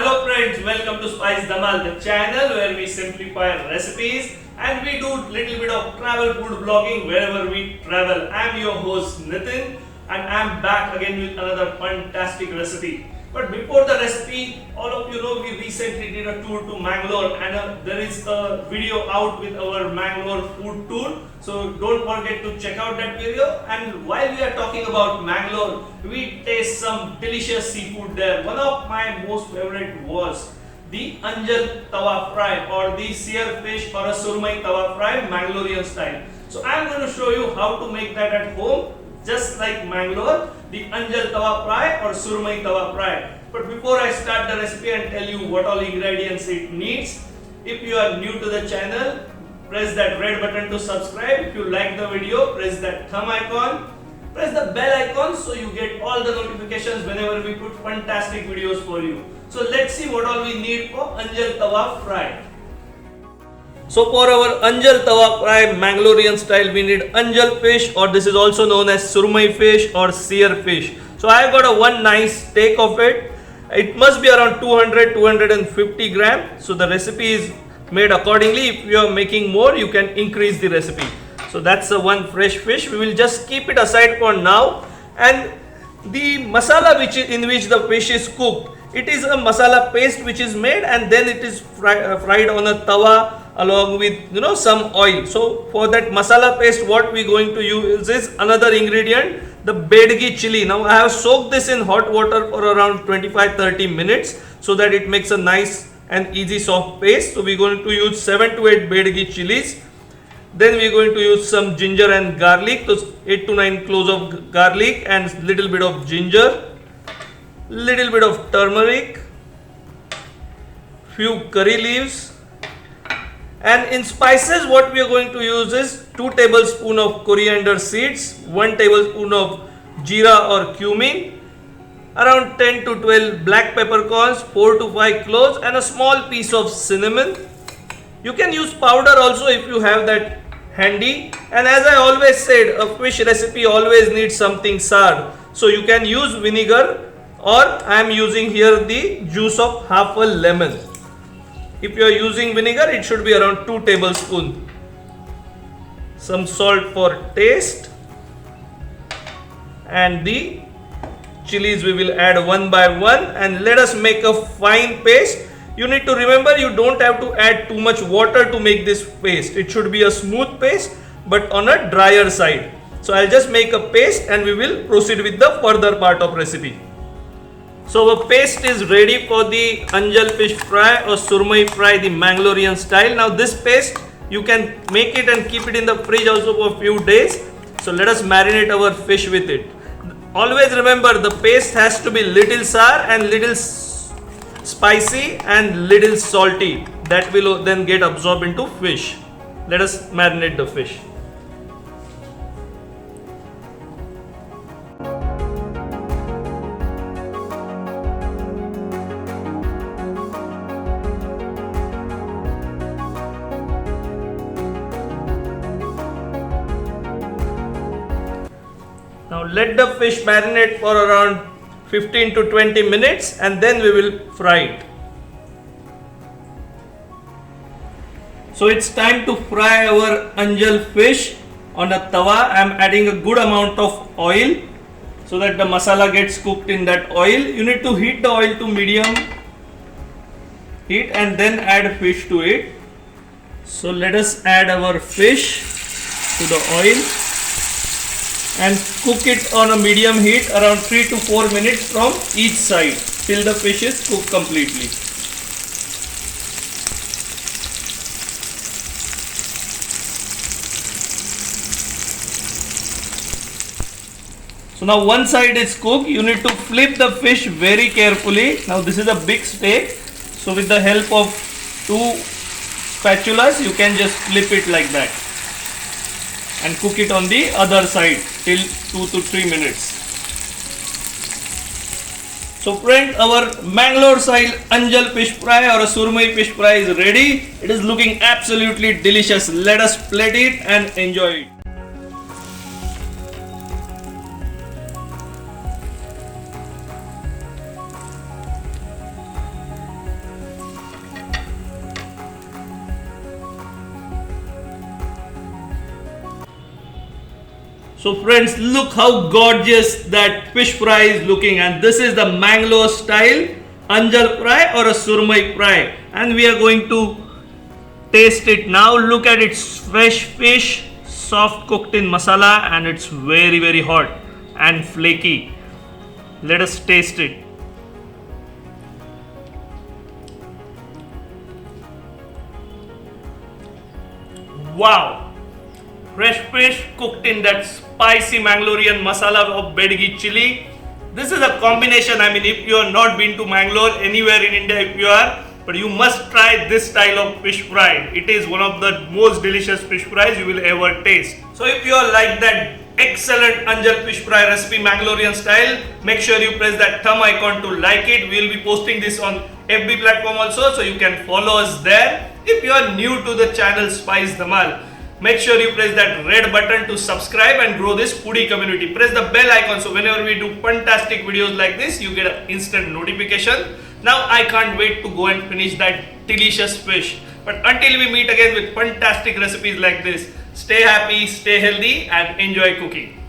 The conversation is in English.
Hello friends, welcome to Spice Dhamal, the channel where we simplify recipes and we do little bit of travel food blogging wherever we travel. I am your host Nitin and I am back again with another fantastic recipe. But before the recipe, all of you know we recently did a tour to Mangalore and there is a video out with our Mangalore food tour. So don't forget to check out that video. And while we are talking about Mangalore, we taste some delicious seafood there. One of my most favorite was the Anjal Tawa Fry or the sear fish or a Surmai Tawa Fry Mangalorean style. So I am going to show you how to make that at home. Just like Mangalore, the Anjal Tawa Fry or Surmai Tawa Fry. But before I start the recipe and tell you what all ingredients it needs, if you are new to the channel, press that red button to subscribe. If you like the video, press that thumb icon. Press the bell icon so you get all the notifications whenever we put fantastic videos for you. So let's see what all we need for Anjal Tawa Fry. So for our Anjal Tawa Fry Mangalorean style, we need Anjal fish, or this is also known as Surmai fish or sear fish. So I have got a one nice steak of it. It must be around 200-250 gram. So the recipe is made accordingly. If you are making more, you can increase the recipe. So that's the one fresh fish. We will just keep it aside for now. And the masala in which the fish is cooked, it is a masala paste which is made and then it is fried on a tawa along with some oil. So for that masala paste, what we going to use is another ingredient, the bedgi chilli. Now I have soaked this in hot water for around 25-30 minutes so that it makes a nice and easy soft paste. So we're going to use 7 to 8 bedgi chilies. Then we're going to use some ginger and garlic, so 8 to 9 cloves of garlic and little bit of ginger, little bit of turmeric, few curry leaves. And in spices, what we are going to use is 2 tablespoons of coriander seeds, 1 tablespoon of jeera or cumin, around 10 to 12 black peppercorns, 4 to 5 cloves, and a small piece of cinnamon. You can use powder also if you have that handy. And as I always said, a fish recipe always needs something sour. So you can use vinegar, or I am using here the juice of half a lemon. If you are using vinegar, it should be around 2 tablespoons. Some salt for taste. And the chilies we will add one by one. And let us make a fine paste. You need to remember, you don't have to add too much water to make this paste. It should be a smooth paste but on a drier side. So I'll just make a paste and we will proceed with the further part of recipe. So our paste is ready for the Anjal Fish Fry or Surmai Fry, the Mangalorean style. Now this paste, you can make it and keep it in the fridge also for a few days. So let us marinate our fish with it. Always remember, the paste has to be little sour and little spicy and little salty. That will then get absorbed into fish. Let us marinate the fish. Now let the fish marinate for around 15 to 20 minutes and then we will fry it. So it's time to fry our Anjal fish on a tawa. I am adding a good amount of oil so that the masala gets cooked in that oil. You need to heat the oil to medium heat and then add fish to it. So let us add our fish to the oil and cook it on a medium heat around 3 to 4 minutes from each side till the fish is cooked completely. So now one side is cooked, you need to flip the fish very carefully. Now this is a big steak, so with the help of 2 spatulas you can just flip it like that and cook it on the other side till 2 to 3 minutes. So friend, our Mangalore style Anjal Fish Fry or a Surmai Fish Fry is ready. It is looking absolutely delicious. Let us plate it and enjoy it. So friends, look how gorgeous that fish fry is looking, and this is the Mangalore style Anjal fry or a Surmai fry, and we are going to taste it now. Look at its fresh fish, soft cooked in masala, and it's very hot and flaky. Let us taste it. Wow! Fresh fish cooked in that spicy Mangalorean masala of bedgi chilli. This is a combination. I mean, if you are not been to Mangalore, anywhere in India if you are, but you must try this style of fish fry. It is one of the most delicious fish fries you will ever taste. So if you are like that excellent Anjal Fish Fry recipe Mangalorean style, make sure you press that thumb icon to like it. We will be posting this on FB platform also, so you can follow us there. If you are new to the channel Spice Dhamal, make sure you press that red button to subscribe and grow this foodie community. Press the bell icon so whenever we do fantastic videos like this, you get an instant notification. Now I can't wait to go and finish that delicious fish. But until we meet again with fantastic recipes like this, stay happy, stay healthy and enjoy cooking.